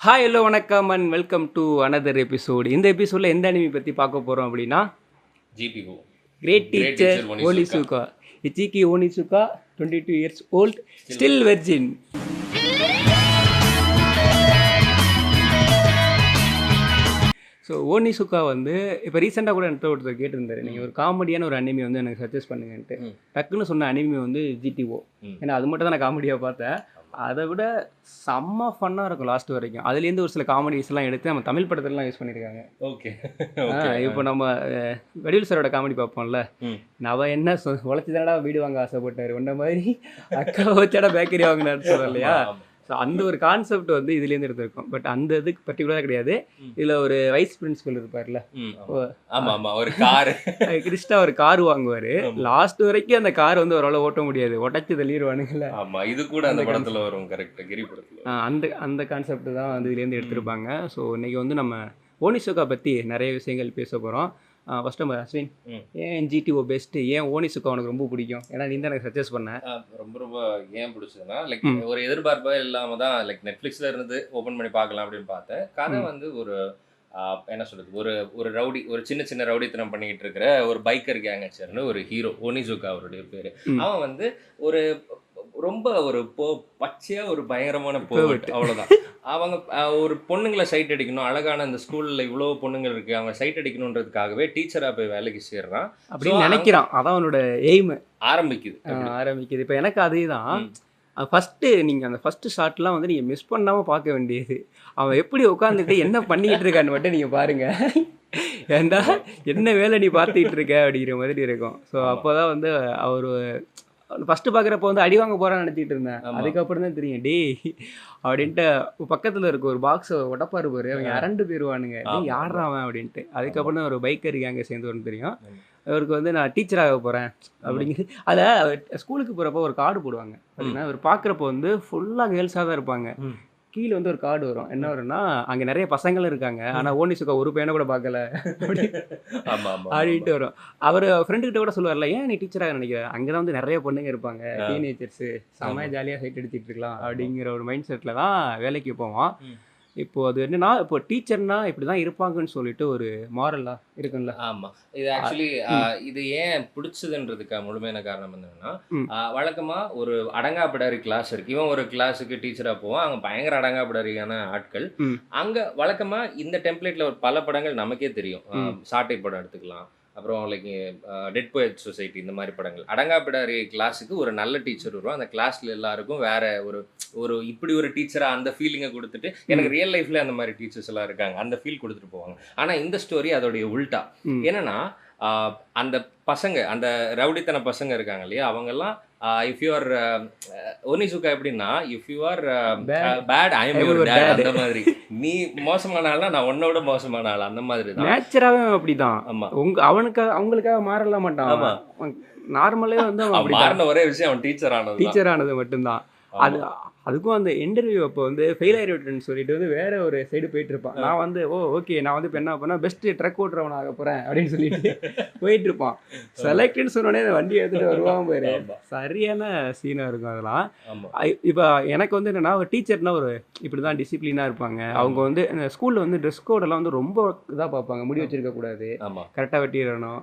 Hi hello வணக்கம் and welcome to another episode. இந்த எபிசோடில் எந்த அனிமி பற்றி பார்க்க போகிறோம் அப்படின்னா GPO great teacher Onizuka. Onizuka. இச்சிகி Onizuka 22 years old still virgin. So Onizuka வந்து இப்போ ரீசெண்டாக கூட என்கிட்ட ஒருத்தர் கேட்டிருந்தாரு, நீங்கள் ஒரு காமெடியான ஒரு அனிமி வந்து எனக்கு சஜஸ்ட் பண்ணுங்கன்ட்டு. டக்குன்னு சொன்ன அனிமி வந்து GTO. ஏன்னா அது மட்டும் தான் நான் காமெடியாக பார்த்தேன். அதை விட செம்ம ஃபன்னாக இருக்கும் லாஸ்ட் வரைக்கும். அதுலேருந்து ஒரு சில காமெடிஸ்லாம் எடுத்து நம்ம தமிழ் படத்துலலாம் யூஸ் பண்ணியிருக்காங்க. ஓகே இப்போ நம்ம வடிவேல் சாரோட காமெடி பார்ப்போம்ல, நவ என்ன உழைச்சி தானடா வீடு வாங்க ஆசைப்பட்டாரு, உன்ன மாதிரி அக்கா வச்சாடா பேக்கரி வாங்கினாரு சொல்கிறோம் இல்லையா. ஸோ அந்த ஒரு கான்செப்ட் வந்து இதுலேருந்து எடுத்திருக்கோம். பட் அந்த இதுக்கு பர்டிகுலராக கிடையாது. இதில் ஒரு வைஸ் பிரின்சிபல் இருப்பார்ல, ஒரு கார் கிறிஸ்டா ஒரு கார் வாங்குவார். லாஸ்ட் வரைக்கும் அந்த கார் வந்து அவரால் ஓட்ட முடியாது, உடச்சி தள்ளிடுவானுங்கள. ஆமாம், இது கூட அந்த படத்தில் வரும். கரெக்டாக கிரி படத்தில் அந்த கான்செப்ட் தான் வந்து இதுலேருந்து எடுத்திருப்பாங்க. ஸோ இன்றைக்கி வந்து நம்ம ஓனிசுகா பற்றி நிறைய விஷயங்கள் பேச போகிறோம். ஃபர்ஸ்ட் நம்ம அஸ்வின், ஏன் GTO பெஸ்ட்டு, ஏன் ஓனிசுகா உனக்கு ரொம்ப பிடிக்கும்? ஏன்னா நீ தான் எனக்கு சஜஸ்ட் பண்ண. ரொம்ப ஏன் பிடிச்சதுன்னா, லைக் ஒரு எதிர்பார்ப்பே இல்லாமல் தான் லைக் நெட்ஃப்ளிக்ஸில் இருந்து ஓப்பன் பண்ணி பார்க்கலாம் அப்படின்னு பார்த்தேன். கதை வந்து ஒரு என்ன சொல்கிறது, ஒரு ரவுடி, ஒரு சின்ன சின்ன ரவுடித்தனம் பண்ணிக்கிட்டு இருக்கிற ஒரு பைக்கர் கேங்கச்சர்னு ஒரு ஹீரோ, ஒனிசுகா அவருடைய பேர். அவன் வந்து ஒரு ரொம்ப ஒரு பச்சையா ஒரு பயங்கரமான போவட், அவ்வளோதான். அவங்க ஒரு பொண்ணுங்களை சைட் அடிக்கணும், அழகான அந்த ஸ்கூலில் இவ்வளோ பொண்ணுங்கள் இருக்குது, அவங்க சைட் அடிக்கணுன்றதுக்காகவே டீச்சராக போய் வேலைக்கு சேர்றான் அப்படின்னு நினைக்கிறான். அதான் அவனோட எய்ம் ஆரம்பிக்குது. இப்போ எனக்கு அதே தான். ஃபஸ்ட்டு நீங்கள் அந்த ஃபஸ்ட்டு ஷாட்லாம் வந்து நீங்கள் மிஸ் பண்ணாமல் பார்க்க வேண்டியது. அவன் எப்படி உட்காந்துட்டு என்ன பண்ணிக்கிட்டு இருக்கான்னு மட்டும் நீங்கள் பாருங்கள். ஏண்டா என்ன வேலை நீ பார்த்துக்கிட்டு இருக்க அப்படிங்கிற மாதிரி இருக்கும். ஸோ அப்போ தான் வந்து அவர் ஃபஸ்ட்டு பார்க்குறப்ப வந்து அடி வாங்க போகிறான்னு நினச்சிக்கிட்டு இருந்தேன். அதுக்கப்புறம் தான் தெரியும், டே அப்படின்ட்டு பக்கத்தில் இருக்க ஒரு பாக்ஸை உடப்பாரு பாரு, அவங்க அரண்டு போயிடுவானுங்க, யாரா அவன் அப்படின்ட்டு. அதுக்கப்புறம் தான் ஒரு பைக்கர் கேங்க சேர்ந்து வரணும் தெரியும். அவருக்கு வந்து நான் டீச்சராக போகிறேன் அப்படிங்கிறது. அதில் ஸ்கூலுக்கு போகிறப்போ ஒரு கார்டு போடுவாங்க அப்படின்னா, அவர் பார்க்குறப்போ வந்து ஃபுல்லாக கேர்ள்ஸாக தான் இருப்பாங்க. கீழே வந்து ஒரு கார்டு வரும், என்ன வரும்னா, அங்கே நிறைய பசங்களும் இருக்காங்க, ஆனால் ஓனிசுகா ஒரு பையனை கூட பார்க்கல அப்படின்ட்டு வரும். அவர் ஃப்ரெண்டுக்கிட்ட கூட சொல்லுவார்ல, ஏன் நீ டீச்சராக நினைக்கிற, அங்கே தான் வந்து நிறைய பொண்ணுங்க இருப்பாங்க, டீனேஜர்ஸு, செம்ம ஜாலியாக சைட் அடிச்சிட்டு இருக்கலாம் அப்படிங்கிற ஒரு மைண்ட் செட்டில் தான் வேலைக்கு போவான். இப்போது அது என்னன்னா, இப்போ டீச்சர்னா இப்படி தான் இருப்பாங்கன்னு சொல்லிட்டு ஒரு மாரலாக இருக்குல்ல. ஆமாம், இது ஆக்சுவலி இது ஏன் பிடிச்சதுன்றதுக்காக முழுமையான காரணம் என்னன்னா, வழக்கமாக ஒரு அடங்காப்பிடாரி கிளாஸ் இருக்குது, இவன் ஒரு கிளாஸுக்கு டீச்சராக போவான், அங்கே பயங்கர அடங்காப்பிடாரியான ஆட்கள். அங்கே வழக்கமாக இந்த டெம்ப்ளேட்டில் ஒரு பல படங்கள் நமக்கே தெரியும். சாட்டை படம் எடுத்துக்கலாம், அப்புறம் லைக் டெட் போயட் சொசைட்டி, இந்த மாதிரி படங்கள். அடங்காப்பிடாரி கிளாஸுக்கு ஒரு நல்ல டீச்சர் வருவோம், அந்த கிளாஸில் எல்லாருக்கும் வேற ஒரு இப்படி ஒரு டீச்சராக அந்த ஃபீலிங்கை கொடுத்துட்டு, எனக்கு ரியல் லைஃப்ல அந்த மாதிரி டீச்சர்ஸ் எல்லாம் இருக்காங்க, அந்த ஃபீல் கொடுத்துட்டு போவாங்க. ஆனால் இந்த ஸ்டோரி அதோடைய உல்ட்டா. என்னன்னா, அந்த பசங்க, அந்த ரவுடித்தன பசங்க இருக்காங்க இல்லையா, அவங்கெல்லாம் இஃப் யூ ஆர் ஒனிசுகா எப்படின்னா, if you are bad I am your dad, அந்த மாதிரி. நீ மோசமான ஆளா, நான் உன்னோட மோசமான ஆள், அந்த மாதிரி தான். நேச்சராகவே அப்படிதான். ஆமாம், அவங்களுக்காக மாறல மாட்டான். ஆமாம், நார்மலே வந்து மாறின ஒரே விஷயம் அவன் டீச்சர் ஆனது மட்டும்தான். அதுக்கும் அந்த இன்டர்வியூ அப்போ வந்து ஃபெயில் ஆகிடுன்னு சொல்லிட்டு வந்து வேற ஒரு சைடு போயிட்டு இருப்பான். நான் வந்து ஓகே, நான் வந்து இப்போ என்ன பண்ணேன், பெஸ்ட் ட்ரக் ஓட்டுறவன் ஆக போகிறேன் அப்படின்னு சொல்லிட்டு போயிட்டு இருப்பான். செலக்ட்னு சொன்னோடனே அந்த வண்டி எடுத்துகிட்டு வருவான் பாரு, சரியான சீனாக இருக்கும் அதெல்லாம். இப்போ எனக்கு வந்து என்னென்னா, ஒரு டீச்சர்னா ஒரு இப்படி தான் டிசிப்ளினாக இருப்பாங்க. அவங்க வந்து ஸ்கூலில் வந்து ட்ரெஸ் கோடெல்லாம் வந்து ரொம்ப இதாக பார்ப்பாங்க, முடி வச்சிருக்கக்கூடாது, கரெக்டாக வெட்டிடணும்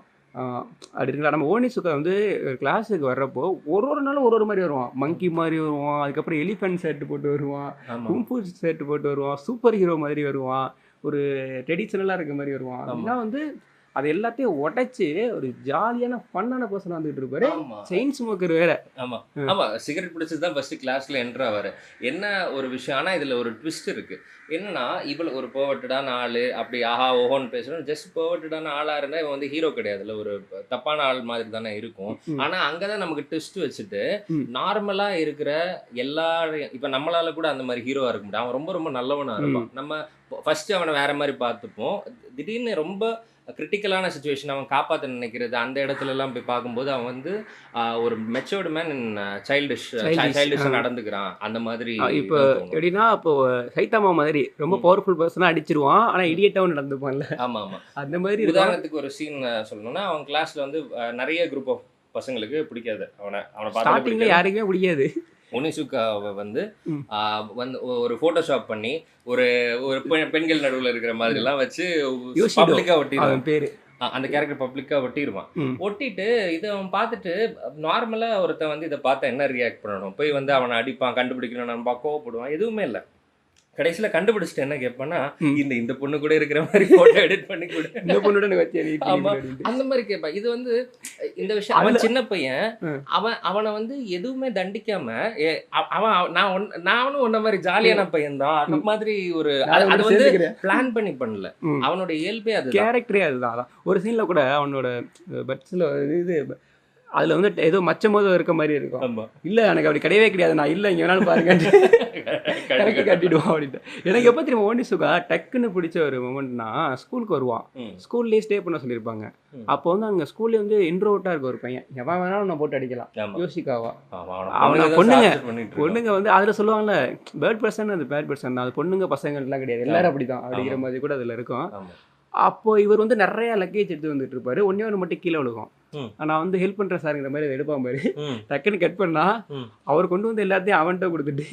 அப்படி இருக்கலாம். நம்ம ஓனிசுகா வந்து கிளாஸுக்கு வர்றப்போ ஒரு நாளும் ஒரு மாதிரி வருவான். மங்கி மாதிரி வருவான், அதுக்கப்புறம் எலிஃபென்ட் ஷர்ட் போட்டு வருவான், கும்பு ஷர்ட் போட்டு வருவான், சூப்பர் ஹீரோ மாதிரி வருவான், ஒரு ட்ரெடிஷ்னலாக இருக்க மாதிரி வருவான். அதெல்லாம் வந்து அது எல்லாத்தையும் உடைச்சு ஒரு ஜாலியான ஃபன்னான பர்சன் வந்துட்டு இருப்பாரு. செயின் ஸ்மோக்கர் வேற. ஆமாம், சிகரெட் பிடிச்சது தான் ஃபர்ஸ்ட் கிளாஸ்ல என்ட்ரு ஆவார். என்ன ஒரு விஷயம், ஆனால் இதில் ஒரு ட்விஸ்ட் இருக்கு. என்னன்னா, இவ்வளோ ஒரு பர்வர்ட்டடான ஆள், அப்படி ஆஹா ஓஹோன்னு பேசுகிறோம், ஜஸ்ட் பர்வர்ட்டடான ஆளாக இருந்தால் இவன் வந்து ஹீரோ கிடையாது, இல்லை ஒரு தப்பான ஆள் மாதிரி தானே இருக்கும். ஆனால் அங்கே தான் நமக்கு ட்விஸ்ட் வச்சுட்டு, நார்மலாக இருக்கிற எல்லாரையும், இப்போ நம்மளால கூட அந்த மாதிரி ஹீரோவாக இருக்க முடியும், அவன் ரொம்ப ரொம்ப நல்லவனாக இருப்பான். நம்ம ஃபர்ஸ்ட் அவனை வேற மாதிரி பார்த்துப்போம். திடீர்னு ரொம்ப கிரிட்டிக்கலான சுச்சுவேஷன் அவன் காப்பாற்ற நினைக்கிறது, அந்த இடத்துலலாம் போய் பார்க்கும்போது அவன் வந்து ஒரு மெச்சோர்டு மேன் இன் சைல்டிஷாக நடந்துக்கிறான், அந்த மாதிரி. இப்போ எப்படின்னா, இப்போ சைத்தாமா மாதிரி ரொம்ப பவர்ஃபுல் பர்சனாக அடிச்சிருவான், ஆனால் இடியட்டாகவும் நடந்துப்பான்ல. ஆமாம், அந்த மாதிரி. உதாரணத்துக்கு ஒரு சீன் சொல்லணும்னா, அவன் கிளாஸில் வந்து நிறைய குரூப் ஆஃப் பசங்களுக்கு பிடிக்காது, அவனை ஸ்டார்டிங்கில் யாருக்குமே பிடிக்காது. ஒனிசுக்காவை வந்து ம். வந்து ஒரு ஃபோட்டோஷாப் பண்ணி ஒரு ஒரு பெண்கள் நடுவில் இருக்கிற மாதிரிலாம் வச்சு யோசிடோ பப்ளிக்காக ஒட்டிடுவான். அவன் பேரு. அந்த கேரக்டர் பப்ளிக்காக ஒட்டிடுவான். ம். ஒட்டிட்டு இதை அவன் பார்த்துட்டு நார்மலாக ஒருத்தன் வந்து இதை பார்த்தா என்ன ரியாக்ட் பண்ணணும்? போய் வந்து அவனை அடிப்பான், கண்டுபிடிக்கணும், நம்ம கோவப்படுவான், எதுவுமே இல்லை. கடைசியில் கண்டுபிடிச்சிட்டு என்ன கேட்பான்னா, இந்த இந்த பொண்ணு கூட இருக்கிற மாதிரி ஃபோட்டோ எடிட் பண்ணி கொடு, இந்த பொண்ணோட எனக்கு வச்சு எடிட் ஆமா பண்ணி அப்படின்ட்டு. அந்த மாதிரி கேட்பான். இது வந்து இந்த விஷயம் அவன் சின்ன பையன், அவனை வந்து எதுவுமே தண்டிக்காம நானும் உன்ன மாதிரி ஜாலியான பையன் தான் அந்த மாதிரி ஒரு அது வந்து பிளான் பண்ணி பண்ணல. அவனோட இயல்பே அது கேரக்டரே அதுதான். அதான் ஒரு சீன்ல கூட அவனோட பட்ஸ்ல இது அதுல வந்து ஏதோ மச்சம் போது இருக்க மாதிரி இருக்கும். ஆமா இல்ல எனக்கு அப்படி கிடையவே கிடையாது, நான் இல்ல இங்க வேணாலும் பாருங்க கணக்கு கட்டிடுவான் அப்படின்ட்டு. எனக்கு எப்போ தெரியுமா ஒனிசுகா டக்குன்னு பிடிச்ச ஒரு மொமெண்ட்னா, ஸ்கூலுக்கு வருவான், ஸ்கூல்லேயே ஸ்டே பண்ண சொல்லியிருப்பாங்க. அப்போ வந்து அங்கே ஸ்கூல்லேயே வந்து இன்ட்ரோவர்ட்டாக இருக்க ஒரு பையன், எவன் வேணாலும் நான் போட்டு அடிக்கலாம், யோசிக்காவா அவனை பொண்ணுங்க வந்து அதில் சொல்லுவாங்கல்ல பேர்ட் பர்சன், அது பேட் பர்சன், அது பொண்ணுங்க பசங்கள்லாம் கிடையாது, எல்லாரும் அப்படிதான் அப்படிங்கிற மாதிரி கூட அதில் இருக்கும். அப்போ இவர் வந்து நிறைய லக்கேஜ் எடுத்து வந்துட்டு இருப்பாரு, ஒன்னே ஒன்று மட்டும் கீழே விழுகும். நான் வந்து ஹெல்ப் பண்றேன் சார்ங்கிற மாதிரி எடுப்பான் பாரு, டக்குன்னு கட் பண்ணா அவர் கொண்டு வந்து எல்லாத்தையும் அவன்கிட்ட கொடுத்துட்டு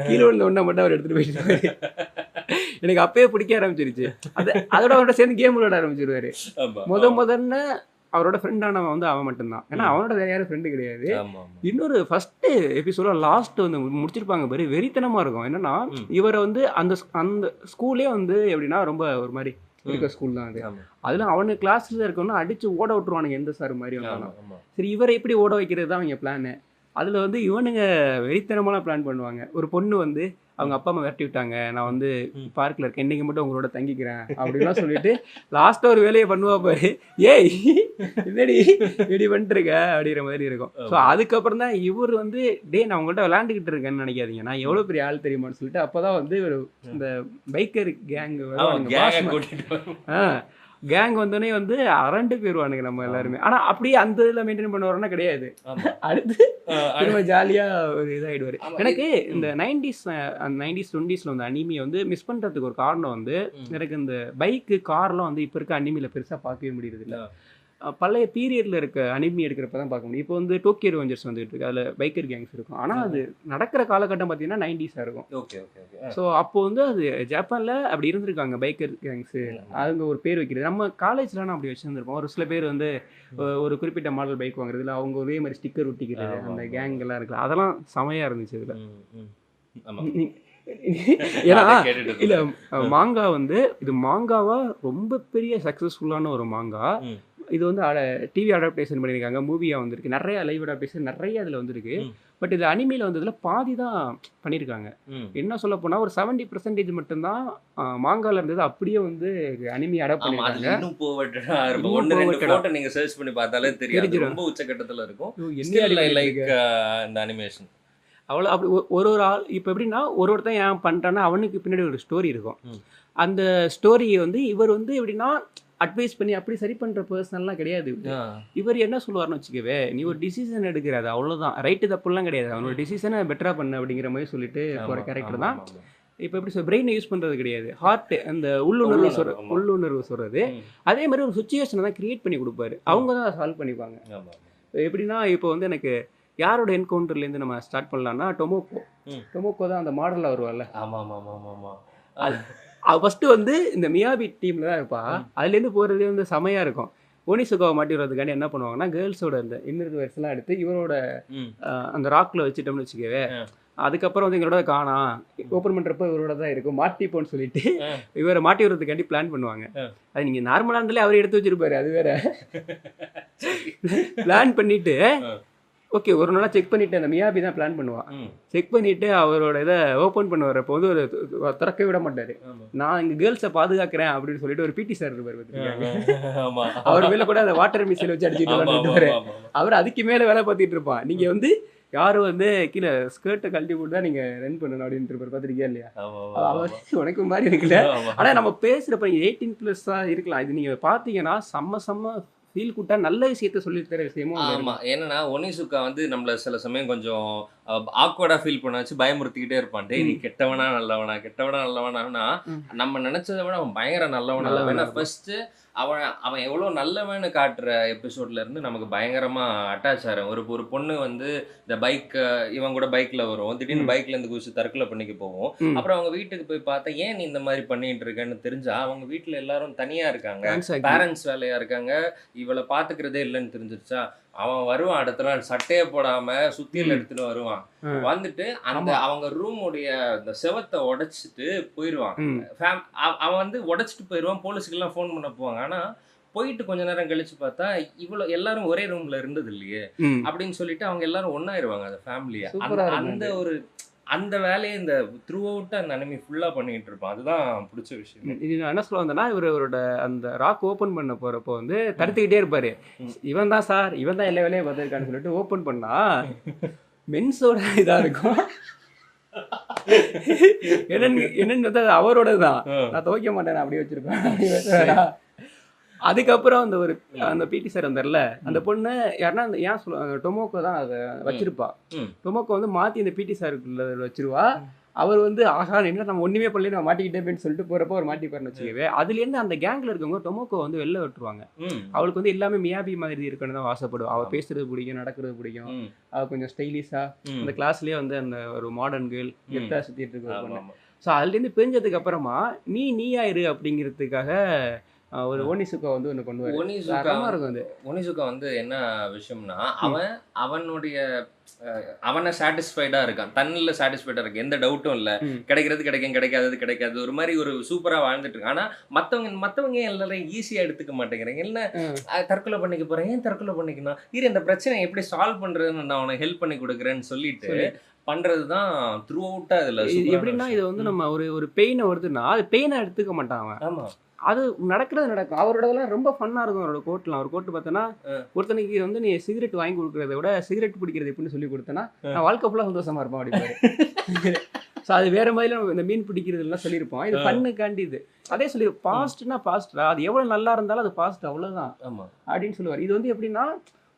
கீழே விழுந்த ஒன்றை மட்டும் அவர் எடுத்துட்டு போயிட்டு எனக்கு அப்பயே பிடிக்க ஆரம்பிச்சிருச்சு. அதோட அவன்கிட்ட சேர்ந்து கேம் விளையாட ஆரம்பிச்சிருவாரு. முதல்ல அவரோட ஃப்ரெண்டானவன் வந்து அவன் மட்டும்தான், ஏன்னா அவனோட வேற யாரும் ஃப்ரெண்டு கிடையாது. இன்னொரு ஃபர்ஸ்ட் எபிசோட லாஸ்ட் வந்து முடிச்சிருப்பாங்க பாரு, வெறித்தனமா இருக்கும். என்னன்னா இவரை வந்து அந்த ஸ்கூலே வந்து எப்படின்னா ரொம்ப ஒரு மாதிரி இருக்க ஸ்கூல் தான் அது. அதுல அவனுக்கு கிளாஸ்ல இருக்கணும்னா அடிச்சு ஓட விட்டுருவானுங்க எந்த சார் மாதிரி வந்தாலும். சரி இவரை எப்படி ஓட வைக்கிறது தான் அவங்க பிளானு. அதுல வந்து இவனுங்க வெறித்தனமான பிளான் பண்ணுவாங்க. ஒரு பொண்ணு வந்து அவங்க அப்பா அம்மா விரட்டி விட்டாங்க, நான் வந்து பார்க்கில் இருக்கேன், இன்னைக்கு மட்டும் உங்களோட தங்கிக்கிறேன் அப்படின்லாம் சொல்லிட்டு லாஸ்ட்டாக ஒரு வேலையை பண்ணுவா பாரு, ஏய் என்னடி இப்படி பண்ணிட்டுருக்க அப்படிங்கிற மாதிரி இருக்கும். ஸோ அதுக்கப்புறம் தான் இவர் வந்து டே நான் உங்கள்கிட்ட விளையாண்டுக்கிட்டு இருக்கேன்னு நினைக்காதீங்க, நான் எவ்வளோ பெரிய ஆள் தெரியுமான்னு சொல்லிட்டு அப்போ தான் வந்து ஒரு இந்த பைக்கர் கேங் வந்தோடனே வந்து அரண்டு போயிடுவானுங்க நம்ம எல்லாருமே. ஆனால் அப்படியே அந்த இதில் மெயின்டைன் பண்ணுவாருன்னா கிடையாது, அடுத்து திரும்ப ஜாலியாக ஒரு இதாகிடுவார். எனக்கு இந்த 90s 20s வந்து அனிமியை வந்து மிஸ் பண்ணுறதுக்கு ஒரு காரணம் வந்து, எனக்கு இந்த பைக்கு கார்லாம் வந்து இப்போ இருக்க அனிமியில் பெருசாக பார்க்கவே முடியுது இல்லை. பழைய பீரியடில் இருக்க அனிமி எடுக்கிறப்ப தான் பார்க்க முடியும். இப்போ வந்து டோக்கியோ ரிவெஞ்சர்ஸ் வந்துட்டு இருக்கு, அதில் பைக்கர் கேங்ஸ் இருக்கும். ஆனால் அது நடக்கிற காலகட்டம் பார்த்தீங்கன்னா 90s இருக்கும். ஸோ அப்போ வந்து அது ஜப்பானில் அப்படி இருந்திருக்காங்க பைக்கர் கேங்ஸு, அவங்க ஒரு பேர் வைக்கிறது. நம்ம காலேஜ்லாம் அப்படி வச்சுருந்துருப்போம். ஒரு சில பேர் வந்து ஒரு குறிப்பிட்ட மாடல் பைக் வாங்குறதுல அவங்க ஒரே மாதிரி ஸ்டிக்கர் ஒட்டிக்கிறது, அந்த கேங்கெல்லாம் இருக்குல்ல, அதெல்லாம் செமையாக இருந்துச்சு இதில். ஏன்னா இல்லை மாங்கா வந்து இது மாங்காவா ரொம்ப பெரிய சக்ஸஸ்ஃபுல்லான ஒரு மாங்கா. இது வந்து டிவி அடாப்டேஷன் பண்ணியிருக்காங்க, மூவியாக வந்திருக்கு, நிறைய லைவ் அடாப்டேஷன் நிறைய அதில் வந்துருக்கு. பட் இது அனிமையில் வந்ததில் பாதி தான் பண்ணியிருக்காங்க. என்ன சொல்ல போனால் ஒரு 70% மட்டும்தான் மாங்கால இருந்தது அப்படியே வந்து அனிமி அடாப்ட் பண்ணியிருக்காங்க. நீங்கள் சர்ச் பண்ணி பார்த்தாலே தெரியும், ரொம்ப உச்சக்கட்டத்தில் இருக்கும் இந்த அனிமேஷன். அவ்வளோ அப்படி ஒரு ஆள் இப்போ எப்படின்னா ஒருத்தன் ஏன் பண்ணுறான்னா அவனுக்கு பின்னாடி ஒரு ஸ்டோரி இருக்கும். அந்த ஸ்டோரியை வந்து இவர் வந்து எப்படின்னா அட்வைஸ் பண்ணி அப்படி சரி பண்ணுற பர்சனல்லாம் கிடையாது. இவர் என்ன சொல்லுவார்னு வச்சுக்கவே, நீ ஒரு டிசிஷன் எடுக்கிறாது அவ்வளோதான், ரைட்டு தப்புலாம் கிடையாது, அவனோட டிசிஷனை பெட்டராக பண்ண அப்படிங்கிற மாதிரி சொல்லிட்டு போகிற கேரக்டர் தான். இப்போ எப்படி பிரெயினை யூஸ் பண்ணுறது கிடையாது, ஹார்ட் அந்த உள்ளுணர்வு சொல்கிறது. அதே மாதிரி ஒரு சுச்சுவேஷனை தான் கிரியேட் பண்ணி கொடுப்பாரு, அவங்க தான் அதை சால்வ் பண்ணிப்பாங்க. எப்படின்னா இப்போ வந்து எனக்கு யாரோட என்கவுண்டர்லேருந்து நம்ம ஸ்டார்ட் பண்ணலான்னா டொமோக்கோ தான் அந்த மாடலில் வருவார்ல. ஃபஸ்ட்டு வந்து இந்த மியாபி டீமில் தான் இருப்பா, அதுலேருந்து போகிறதே வந்து செமையாக இருக்கும். ஒனிசுகாவை மாட்டி விடுறதுக்காண்டி என்ன பண்ணுவாங்கன்னா கேர்ள்ஸோட அந்த இன்னர் வேர்ஸ்லாம் எடுத்து இவரோட அந்த ராக்கில் வச்சுட்டோம்னு வச்சுக்கவே, அதுக்கப்புறம் வந்து எங்களோட காணாம் ஓப்பன் பண்ணுறப்ப இவரோட தான் இருக்கும், மாட்டிப்போன்னு சொல்லிட்டு இவரை மாட்டி விடுறதுக்காண்டி பிளான் பண்ணுவாங்க. அது நீங்கள் நார்மலாக இருந்தாலே அவரை எடுத்து வச்சிருப்பாரு, அது வேற பிளான் பண்ணிட்டு ஓகே ஒரு நாளாக செக் பண்ணிவிட்டு அந்த மியாபி தான் பிளான் பண்ணுவான். செக் பண்ணிவிட்டு அவரோட இதை ஓப்பன் பண்ண வரப்போ வந்து ஒரு திறக்க விட மாட்டார். நான் இங்கே கேர்ள்ஸை பாதுகாக்கிறேன் அப்படின்னு சொல்லிட்டு ஒரு பிடி சார் இருப்பார், அவர் மேலே கூட அந்த வாட்டர் மிஷின் வச்சு அடிச்சுட்டு விளாண்டுட்டு அவர் அதுக்கு மேலே வேலை பார்த்துட்டு இருப்பான். நீங்கள் வந்து யாரும் வந்து கீழே ஸ்கர்ட்டை கழட்டி போட்டு தான் நீங்கள் ரன் பண்ணணும் அப்படின்ட்டு இருப்பார், பார்த்துருக்கியா இல்லையா? அவர் உனக்கு மாதிரி இருக்குல்ல. ஆனால் நம்ம பேசுகிறப்ப 18+ இருக்கலாம், இது நீங்கள் பார்த்தீங்கன்னா செம்ம ஃபீல் கூட்டா நல்ல விஷயத்த சொல்லி தர விஷயமும். ஆமாம், ஏன்னா ஒனிசுக்கா வந்து நம்மள சில சமயம் கொஞ்சம் ஆக்வர்டா ஃபீல் பண்ண வச்சு பயமுறுத்திக்கிட்டே இருப்பான். டேய் நீ கெட்டவனா நல்லவனா கெட்டவனா நல்லவனா நம்ம நினைச்சதை விட அவன் பயங்கர நல்லவனா. ஏன்னா ஃபர்ஸ்ட் அவன் அவன் எவ்வளோ நல்லவன்னு காட்டுற எபிசோட்ல இருந்து நமக்கு பயங்கரமா அட்டாச் ஆகிறேன். ஒரு பொண்ணு வந்து இந்த பைக் இவன் கூட பைக்ல வரும், திடீர்னு பைக்ல இருந்து குதிச்சு தற்கொலை பண்ணிக்க போவோம். அப்புறம் அவங்க வீட்டுக்கு போய் பார்த்தா ஏன் நீ இந்த மாதிரி பண்ணிட்டு இருக்கேன்னு தெரிஞ்சா அவங்க வீட்டுல எல்லாரும் தனியா இருக்காங்க, பேரண்ட்ஸ் வேலையா இருக்காங்க, இவளை பாத்துக்கிறதே இல்லைன்னு தெரிஞ்சிருச்சா. அவன் வருவான் அடுத்த நாள் சட்டையை போடாம சுத்தியில எடுத்துட்டு வருவான். வந்துட்டு அந்த அவங்க ரூமுடைய அந்த செவத்தை உடைச்சிட்டு போயிடுவான். அவன் வந்து உடைச்சிட்டு போயிடுவான். போலீஸுக்கு எல்லாம் ஃபோன் பண்ண போவாங்க. ஆனா போயிட்டு கொஞ்ச நேரம் கழிச்சு பார்த்தா இவ்வளவு எல்லாரும் ஒரே ரூம்ல இருந்தது இல்லையே அப்படின்னு சொல்லிட்டு அவங்க எல்லாரும் ஒன்னாயிருவாங்க அந்த ஃபேமிலியா. அந்த ஒரு அந்த வேலையை இந்த த்ரூ அவுட் அந்த அனிமி ஃபுல்லா பண்ணிட்டு இருப்பான். அதுதான் பிடிச்ச விஷயம். இது நான் என்ன சொல்ல வந்தேன்னா, இவரோட அந்த ராக் ஓப்பன் பண்ண போறப்போ வந்து தடுத்துக்கிட்டே இருப்பாரு. இவன் தான் சார், இவன் தான் எல்லா வேலையும் பார்த்துருக்கான்னு சொல்லிட்டு ஓப்பன் பண்ணா மென்ஸோட இதா இருக்கும். என்னன்னு அவரோட தான். நான் துவைக்க மாட்டேன் அப்படியே வச்சிருப்பேன். அதுக்கப்புறம் அந்த பிடி சார் வந்தார்ல, அந்த பொண்ணு யாருன்னா ஏன் சொல்லுவாங்க, டொமோக்கோ தான் அதை வச்சிருப்பா. டொமோக்கோ வந்து மாற்றி இந்த பிடி சாருக்குள்ள வச்சிருவா. அவர் வந்து ஆகா என்ன நம்ம ஒன்றுமே பண்ணல நான் மாட்டிக்கிட்டேன்னு சொல்லிட்டு போகிறப்போ அவர் மாட்டிப்பாருன்னு வச்சுக்கவே. அதுலேருந்து அந்த கேங்கில் இருக்கவங்க டொமோக்கோ வந்து வெளில விட்டுருவாங்க. அவளுக்கு வந்து எல்லாமே மியாபி மாதிரி இருக்கணும்னு தான் ஆசைப்படுவோம். அவள் பேசுறது பிடிக்கும், நடக்கிறது பிடிக்கும், அவள் கொஞ்சம் ஸ்டைலிஷாக அந்த கிளாஸ்லேயே வந்து அந்த ஒரு மாடர்ன் கேர்ள் கெத்தாக சுற்றிட்டு இருக்க பொண்ணு. ஸோ அதுலேருந்து பிரிஞ்சதுக்கு அப்புறமா நீயாயிரு அப்படிங்கிறதுக்காக ஒரு ஓனிசுகா வந்து ஒன்று கொண்டு வர இருக்கும். அது ஓனிசுகா வந்து என்ன விஷயம்னா அவனுடைய அவனை சாட்டிஸ்ஃபைடா இருக்கான், தன்னில் சாட்டிஸ்ஃபைடா இருக்கு, எந்த டவுட்டும் இல்லை. கிடைக்கிறது கிடைக்கும், கிடைக்காதது கிடைக்காது, ஒரு மாதிரி ஒரு சூப்பரா வாழ்ந்துட்டு இருக்கான். ஆனா மத்தவங்க எல்லாரும் ஈஸியா எடுத்துக்க மாட்டேங்கிறாங்க. என்ன தற்கொலை பண்ணிக்க போறேன், ஏன் தற்கொலை பண்ணிக்கணும், இந்த பிரச்சனை எப்படி சால்வ் பண்றதுன்னு நான் உனக்கு ஹெல்ப் பண்ணி கொடுக்குறேன்னு சொல்லிட்டு பண்றதுதான் த்ரூ அவுட்டா. இதுல எப்படின்னா இது வந்து நம்ம ஒரு பெயினை வருதுன்னா அது பெயினை எடுத்துக்க மாட்டான் அவன். ஆமா, அது நடக்கும். அவரோடதெல்லாம் ரொம்ப ஃபன்னா இருக்கும். அவரோட கோட்லாம் ஒரு கோட்டு பார்த்தோன்னா, ஒருத்தனுக்கு வந்து நீ சிகரெட் வாங்கி கொடுக்குறத விட சிகரெட் பிடிக்கிறது எப்படின்னு சொல்லி கொடுத்தேன்னா நான் வாழ்க்கை ஃபுல்லாக சந்தோஷமா இருப்பேன் அப்படிப்பாரு. ஸோ அது வேற மாதிரி இந்த மீன் பிடிக்கிறதுலாம் சொல்லியிருப்போம். இது பண்ணுக்காண்டி இது அதே சொல்லி பாஸ்ட்னா பாஸ்டா, அது எவ்வளோ நல்லா இருந்தாலும் அது பாஸ்ட் அவ்வளோதான் அப்படின்னு சொல்லுவார். இது வந்து எப்படின்னா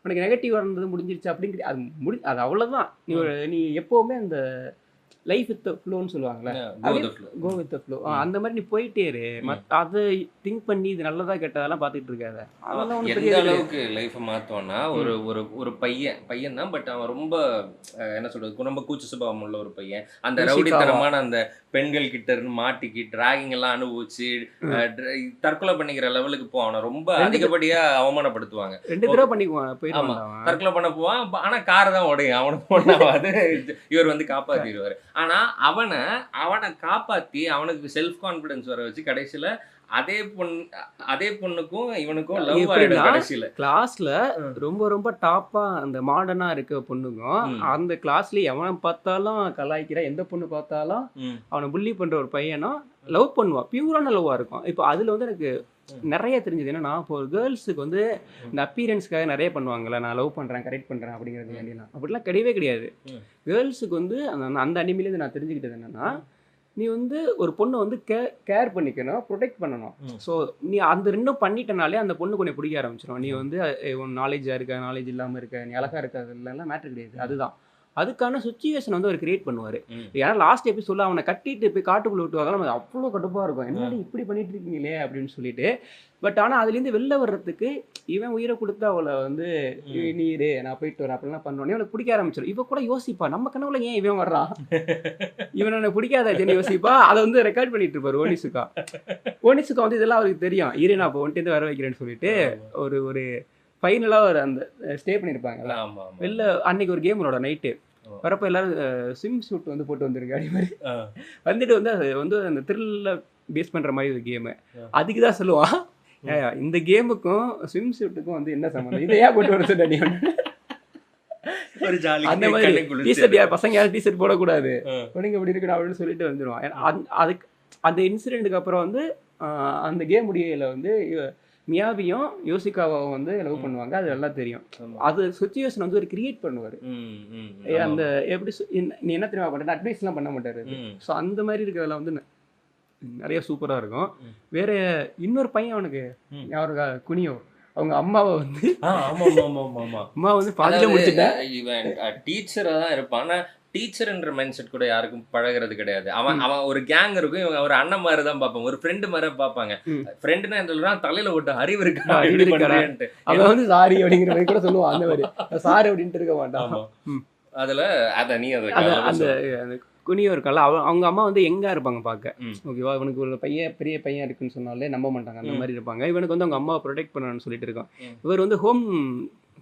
உனக்கு நெகட்டிவ் இருந்தது முடிஞ்சிருச்சு அப்படின்னு அது அவ்வளோதான். நீ எப்போவுமே அந்த லைஃப் வித் ஃப்ளோன்னு சொல்லுவாங்கல்ல, கோ வித் ஃப்ளோ, அந்த மாதிரி நீ போயிட்டே இரு. அதை திங்க் பண்ணி இது நல்லதா கெட்டதெல்லாம் பார்த்துட்டு இருக்காத. அதெல்லாம் எந்த அளவுக்கு லைஃப்பை மாற்றுவான்னா ஒரு பையன் தான், பட் அவன் ரொம்ப என்ன சொல்றது, ரொம்ப கூச்ச சுபாவம் உள்ள ஒரு பையன். அந்த ரவுடித்தனமான அந்த பெண்கள் கிட்ட இருந்து மாட்டிக்கி டிராகிங் எல்லாம் அனுபவிச்சு தற்கொலை பண்ணிக்கிற லெவலுக்கு போவான். ரொம்ப அதிகப்படியா அவமானப்படுத்துவாங்க. 2 தடவை பண்ணிக்குவான், தற்கொலை பண்ண போவான். ஆனா கார் தான் உடையும், அவனுக்கு ஒன்றாவது. இவர் வந்து காப்பாத்திடுவாரு. ஆனா அவனை காப்பாத்தி அவனுக்கு செல்ஃப் கான்பிடன்ஸ் வர வச்சு கடைசியில அதே பொண்ணுக்கும் இவனுக்கும் லவ் ஆயிடும். கடைசியில கிளாஸ்ல ரொம்ப ரொம்ப டாப்பா அந்த மாடர்னா இருக்க பொண்ணுக்கும் அந்த கிளாஸ்ல எவன் பார்த்தாலும் கலாய்க்கிற, எந்த பொண்ணு பார்த்தாலும் அவனை புள்ளி பண்ற ஒரு பையனும் லவ் பண்ணுவான். பியூரான லவ்வா இருக்கும். இப்போ அதுல வந்து எனக்கு நிறைய தெரிஞ்சது என்னன்னா, இப்போ ஒரு கேர்ள்ஸுக்கு வந்து இந்த அப்பீரன்ஸ்க்காக நிறைய பண்ணுவாங்கல்ல, நான் லவ் பண்றேன் கரெக்ட் பண்றேன் அப்படிங்கிறது வேண்டியலாம் அப்படிலாம் கிடையவே கிடையாது. கேர்ள்ஸுக்கு வந்து அந்த அனிமிலேருந்து நான் தெரிஞ்சுக்கிட்டது என்னன்னா, நீ வந்து ஒரு பொண்ணை வந்து கேர் பண்ணிக்கணும், ப்ரொடெக்ட் பண்ணணும். ஸோ நீ அந்த 2 பண்ணிட்டனாலே அந்த பொண்ணு கொஞ்சம் பிடிக்க ஆரம்பிச்சிடும். நீ வந்து உன் நாலேஜாக இருக்க, நாலேஜ் இல்லாமல் இருக்க, நீ அழகாக இருக்கிறதுலாம் மேட்ரு கிடையாது. அதுதான் அதுக்கான சுச்சுவேஷன் வந்து அவர் கிரியேட் பண்ணுவார். ஏன்னா லாஸ்ட் எபிசோடில் அவனை கட்டிட்டு போய் காட்டுக்குள்ளே விட்டு வரலாம், நமக்கு அவ்வளோ கடுப்பாக இருக்கும், என்னடி இப்படி பண்ணிட்டு இருக்கீங்களே அப்படின்னு சொல்லிட்டு. பட் ஆனால் அதுலேருந்து வெளில வர்றதுக்கு இவன் உயிரை கொடுத்து அவளை வந்து நீரு நான் போயிட்டு வரேன் அப்படிலாம் பண்ணோன்னே அவளுக்கு பிடிக்க ஆரம்பிச்சிடும். இவ கூட யோசிப்பா, நம்ம கனவுல ஏன் இவன் வர்றான், இவன் எனக்கு பிடிக்காதாச்சுன்னு யோசிப்பா. அதை வந்து ரெக்கார்ட் பண்ணிட்டு இருப்பார் ஓனிசுகா வந்து இதெல்லாம் அவருக்கு தெரியும். இரு நான் இப்போ ஒன்ட்டு வர வைக்கிறேன்னு சொல்லிட்டு ஒரு ஃபைனலாக ஒரு அந்த ஸ்டே பண்ணியிருப்பாங்கல்ல வெளில. அன்னைக்கு ஒரு கேமோட நைட்டு வரப்போ எல்லாரும் ஸ்விம் சூட் வந்து போட்டு வந்துருக்கு அப்படி மாதிரி வந்துட்டு வந்து அது வந்து அந்த த்ரில்ல பேஸ் பண்ணுற மாதிரி ஒரு கேமு. அதுக்கு தான் சொல்லுவான், இந்த கேமுக்கும் ஸ்விம் சூட்டுக்கும் வந்து என்ன சம்மந்தம், இதை ஏன் போட்டு வர சொல்லி அந்த மாதிரி டிஷர்ட் பசங்க யாரும் டிஷர்ட் போடக்கூடாது, பொண்ணுங்க அப்படி இருக்கணும் அப்படின்னு சொல்லிட்டு வந்துடுவான். அதுக்கு அந்த இன்சிடென்ட்டுக்கு அப்புறம் வந்து அந்த கேம் முடியல வந்து மியாபியும் யோசிகாவும் வந்து லவ் பண்ணுவாங்க. அது எல்லாம் தெரியும். அது சுச்சுவேஷன் வந்து ஒரு கிரியேட் பண்ணுவார். அந்த எப்படி நீ என்ன தெரியுமா பண்ணுற அட்வைஸ்லாம் பண்ண மாட்டார். ஸோ அந்த மாதிரி இருக்கிறதெல்லாம் வந்து நிறைய சூப்பராக இருக்கும். வேற இன்னொரு பையன் அவனுக்கு யாருக்கா குனியோ, அவங்க அம்மாவை வந்து அம்மா வந்து பாதியில முடிச்சுட்டேன். இவன் டீச்சரா தான் இருப்பான். டீச்சர்ன்ற மைண்ட் செட் கூட யாருக்கும் பழகிறது கிடையாது. அவன் அவன் ஒரு கேங் இருக்கும், இவங்க ஒரு அண்ணன் மாதிரி தான் பார்ப்பாங்க, ஒரு ஃப்ரெண்டு மாதிரி பார்ப்பாங்க. ஃப்ரெண்டுனா என்ன சொல்றான், தலையில விட்டு அறிவு இருக்கா அறிவு இருக்கான்ட்டு அவன் வந்து சாரி அப்படிங்கிற மாதிரி கூட சொல்லுவான். அந்த மாதிரி சாரி அப்படின்ட்டு இருக்க மாட்டான். அதுல அத நீ அந்த குனியோ இருக்கல, அவங்க அம்மா வந்து எங்க இருப்பாங்க பார்க்க. ஓகேவா, இவனுக்கு ஒரு பையன் பெரிய பையன் இருக்குன்னு சொன்னாலே நம்ப மாட்டாங்க, அந்த மாதிரி இருப்பாங்க. இவனுக்கு வந்து அவங்க அம்மாவை ப்ரொடெக்ட் பண்ணணும்னு சொல்லிட்டு இருக்கான். இவர் வந்து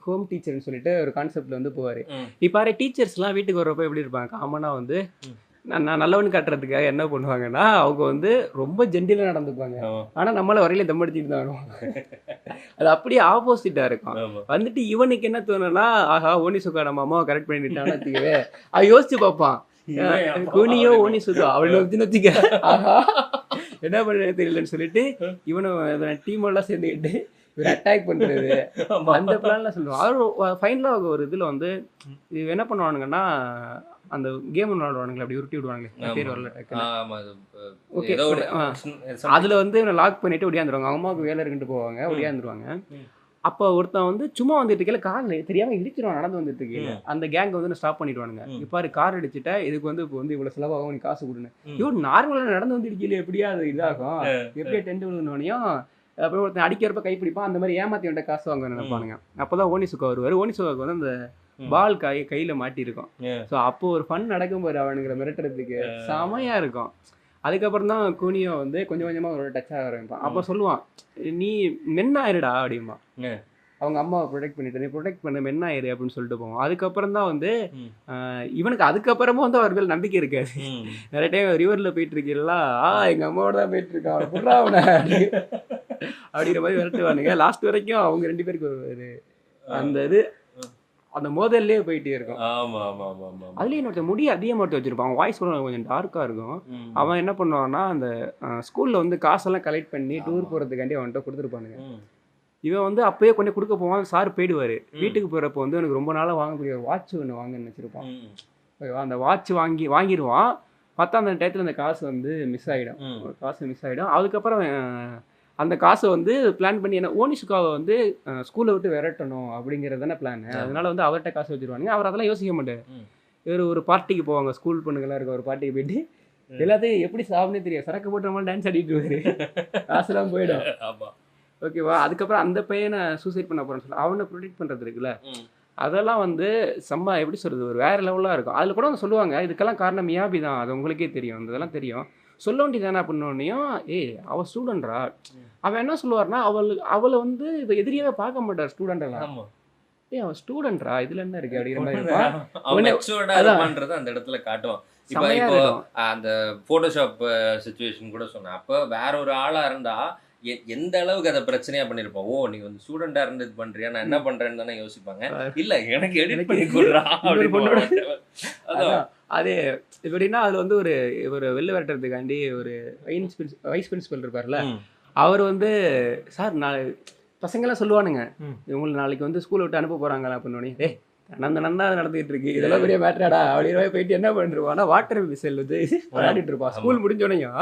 ஹோம் டீச்சர்னு சொல்லிட்டு ஒரு கான்செப்ட்ல வந்து போவார். நீ பாரு, டீச்சர்ஸ்லாம் வீட்டுக்கு வரப்போ எப்படி இருப்பாங்க, காமனாக வந்து நான் நல்லவனு காட்டுறதுக்காக என்ன பண்ணுவாங்கன்னா, அவங்க வந்து ரொம்ப ஜென்டிலாக நடந்துப்பாங்க. ஆனால் நம்மள வரையில தம்படிச்சிட்டு தான் வருவாங்க. அது அப்படியே ஆப்போசிட்டாக இருக்கும். வந்துட்டு இவனுக்கு என்ன தோணுன்னா, ஆஹா ஓனி சுக்கா நம்ம அம்மாவை கரெக்ட் பண்ணிட்டான்னு வச்சுக்கவே, அவன் யோசிச்சு பார்ப்பான், குனியோ ஓனி சுக்கா அவளை வச்சுக்க, ஆஹா என்ன பண்ணுறது தெரியலன்னு சொல்லிட்டு இவனை டீமெல்லாம் சேர்ந்துக்கிட்டு இவர் அட்டாக் பண்ணுறது அந்த பிளான்லாம் சொல்லுவான். அவர் ஃபைனலாக ஒரு இதில் வந்து இது என்ன பண்ணுவானுங்கன்னா, அந்த கேம் விளையாடுவானுங்களே, அப்படி உருட்டி விடுவாங்களே, பேர் வரல டக்குன்னு. ஓகே, அதில் வந்து இவனை லாக் பண்ணிட்டு ஒடியாந்துருவாங்க. அவங்க அம்மாவுக்கு வேலை இருக்குன்ட்டு போவாங்க, ஒடியாந்துருவாங்க. அப்போ ஒருத்தன் வந்து சும்மா வந்துட்டு இருக்கல, கார் தெரியாமல் இடிச்சிருவான், நடந்து வந்துட்டு இருக்கீங்க. அந்த கேங் வந்து ஸ்டாப் பண்ணிடுவானுங்க. இப்போ கார் அடிச்சுட்டா இதுக்கு வந்து இப்போ வந்து இவ்வளோ செலவாகும், நீ காசு கொடுன்னு. இவன் நார்மலாக நடந்து வந்து இடிக்கல, எப்படியா அது இதாகும், எப்படியா டென்ட் விழுந்தோனையும் அப்புறம் ஒருத்தன் அடிக்கிறப்ப கைப்பிடிப்பான். அந்த மாதிரி ஏமாத்தி வந்துட்ட காசு வாங்க நினைப்பானுங்க. அப்போதான் ஓனிசுக்கா வருவார். ஓனிசுக்காவுக்கு வந்து அந்த பால் கையில் மாட்டியிருக்கும். ஸோ அப்போ ஒரு ஃபன் நடக்கும் பாரு, அவனுங்களை மிரட்டுறதுக்கு செமையா இருக்கும். அதுக்கப்புறம் தான் குனியோ வந்து கொஞ்சம் கொஞ்சமாக ஒரு டச் ஆக ஆரம்பிப்பான். அப்போ சொல்லுவான், நீ மென்னாயிருடா அப்படிமா, அவங்க அம்மாவை ப்ரொடெக்ட் பண்ணிட்டு, நீ ப்ரொடெக்ட் பண்ண மென்னாயிரு அப்படின்னு சொல்லிட்டு போவோம். அதுக்கப்புறம் தான் வந்து இவனுக்கு அதுக்கப்புறமும் வந்து அவர் மேல் நம்பிக்கை இருக்காது. நிறைய டைம் ரிவரில் போயிட்டு இருக்கீங்களா, எங்கள் அம்மாவோட தான் போயிட்டு இருக்கான் புறா அவனை அப்படிங்கிற மாதிரி விரட்டுவானுங்க. லாஸ்ட் வரைக்கும் அவங்க 2 பேருக்கு ஒரு அந்த இது அந்த மோதல்லே போயிட்டே இருக்கும். அதுலேயும் இன்னொருத்த முடி அதிகமாக வச்சிருப்பான். அவன் வாய்ஸ் கூட கொஞ்சம் டார்க்காக இருக்கும். அவன் என்ன பண்ணுவான்னா, அந்த ஸ்கூலில் வந்து காசெல்லாம் கலெக்ட் பண்ணி டூர் போகிறதுக்காண்டி அவன்கிட்ட கொடுத்துருப்பானுங்க. இவன் வந்து அப்பயே கொண்டு கொடுக்க போவான். சார் போயிடுவார். வீட்டுக்கு போகிறப்போ வந்து எனக்கு ரொம்ப நாளாக வாங்கக்கூடிய ஒரு வாட்ச் ஒன்று வாங்கன்னு வச்சுருப்பான். ஓகேவா, அந்த வாட்ச் வாங்கிடுவான். பார்த்தா அந்த டயத்தில் அந்த காசு வந்து மிஸ் ஆகிடும். அதுக்கப்புறம் அந்த காசை வந்து பிளான் பண்ணி என்ன ஓனிசுக்காவை வந்து ஸ்கூலை விட்டு விரட்டணும் அப்படிங்கிறது தானே பிளான். அதனால வந்து அவர்கிட்ட காசு வச்சுருவானுங்க. அவர் அதெல்லாம் யோசிக்க மாட்டார். இவர் ஒரு பார்ட்டிக்கு போவாங்க, ஸ்கூல் பொண்ணுங்களாம் இருக்க ஒரு பார்ட்டிக்கு போயிட்டு எல்லாத்தையும் எப்படி சாப்பிட்னே தெரியும், சரக்கு போட்டு நம்ம டான்ஸ் ஆடிட்டு வருவார். காசுலாம் போயிடும். ஓகேவா, அதுக்கப்புறம் அந்த பையனை சூசைட் பண்ண போகிறேன்னு சொல்லி அவனை ப்ரொடெக்ட் பண்ணுறது இருக்குல்ல, அதெல்லாம் வந்து செம்ம எப்படி சொல்கிறது, ஒரு வேறு லெவலாக இருக்கும். அதில் கூட அவங்க சொல்லுவாங்க, இதுக்கெல்லாம் காரணம் மியாபி தான், அது உங்களுக்கே தெரியும், இதெல்லாம் தெரியும், சொல்ல வேண்டியதானே அப்படின்னோடனையும், அவள் ஸ்டூடெண்ட்ரா, அவன் என்ன சொல்லுவார்னா, அவளை வந்து இப்போ எதிரியாவே பார்க்க மாட்டார் ஸ்டூடெண்டெல்லாம். அவன் ஸ்டூடெண்ட்ரா, இதுல என்ன இருக்கு அப்படிங்கிற மாதிரி அந்த இடத்துல காட்டுவான். இப்போ அந்த போட்டோஷாப் சிச்சுவேஷன் கூட சொன்னேன். அப்போ வேற ஒரு ஆளா இருந்தா எந்த அளவுக்கு அதை பிரச்சனையா பண்ணிருப்போம். ஓ, நீ வந்து ஸ்டூடெண்டா இருந்து இது பண்றியா, நான் என்ன பண்றேன்னு தானே யோசிப்பாங்க. இல்ல, எனக்கு எடிட் பண்ணி கொடுறா அப்படின்னு. அதே எப்படின்னா, அதுல வந்து ஒரு வெளில விரட்டுறதுக்காண்டி ஒரு வைஸ் பிரின்சிபல் இருப்பார்ல, அவர் வந்து சார் நான் பசங்களாம் சொல்லுவானுங்க, இவங்களுக்கு நாளைக்கு வந்து ஸ்கூலை விட்டு அனுப்ப போறாங்களா அப்படின்னு. நன்னா நடந்துகிட்டு இருக்கு, இதெல்லாம் பெரிய மேட்டராடா அப்படின்னு போயிட்டு என்ன பண்ணிருவான்னா, வாட்டர் விசில் வந்து விளையாடிட்டு இருப்பான். ஸ்கூல் முடிஞ்சோடனையும்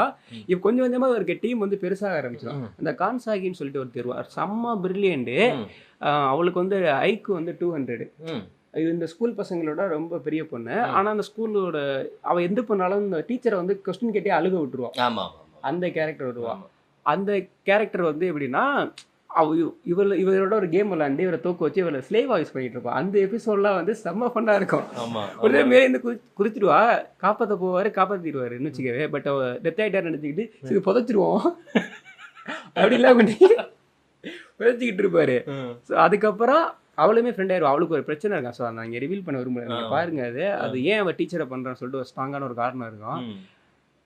இப்போ கொஞ்சம் கொஞ்சமாக இருக்க டீம் வந்து பெருசாக ஆரம்பிச்சிடும். அந்த கான்சாகின்னு சொல்லிட்டு ஒரு தெருவார், செம்ம பிரில்லியன்ட்டு. அவளுக்கு வந்து ஐக்கு வந்து 200. இந்த ஸ்கூல் பசங்களோட ரொம்ப பெரிய பொண்ணு. ஆனால் அந்த ஸ்கூலோட அவள் எந்த பொண்ணாலும் இந்த டீச்சரை வந்து கொஸ்டின் கேட்டே அழுக விட்டுருவான். அந்த கேரக்டர் வருவான். அந்த கேரக்டர் வந்து எப்படின்னா, இவரோட ஒரு கேம் விளையாண்டு இவரை தூக்க வச்சு இவரை ஸ்லேவ் வாய்ஸ் பண்ணிட்டு இருப்பான். அந்த எபிசோட்லாம் வந்து செம்ம ஃபன்னா இருக்கும். ஒரு மேலே இருந்து குறிச்சிடுவா, காப்பாற்ற போவார், காப்பாற்றிடுவாருன்னு வச்சுக்கவே. பட் அவ டெத் ஆகிட்டார் நினச்சிக்கிட்டு சரி புதைச்சிருவோம் அப்படிலாம் பண்ணி புதைச்சிக்கிட்டு இருப்பாரு. ஸோ அதுக்கப்புறம் அவளுமே ஃப்ரெண்ட் ஆயிடுவா. அவளுக்கு ஒரு பிரச்சனை இருக்கா. ஸோ நான் இங்கே ரிவீல் பண்ண விரும்பல, நீங்கள் பாருங்க. அது ஏன் அவள் டீச்சரை பண்ணுறான்னு சொல்லிட்டு ஒரு ஸ்ட்ராங்கான ஒரு காரணம் இருக்கும்.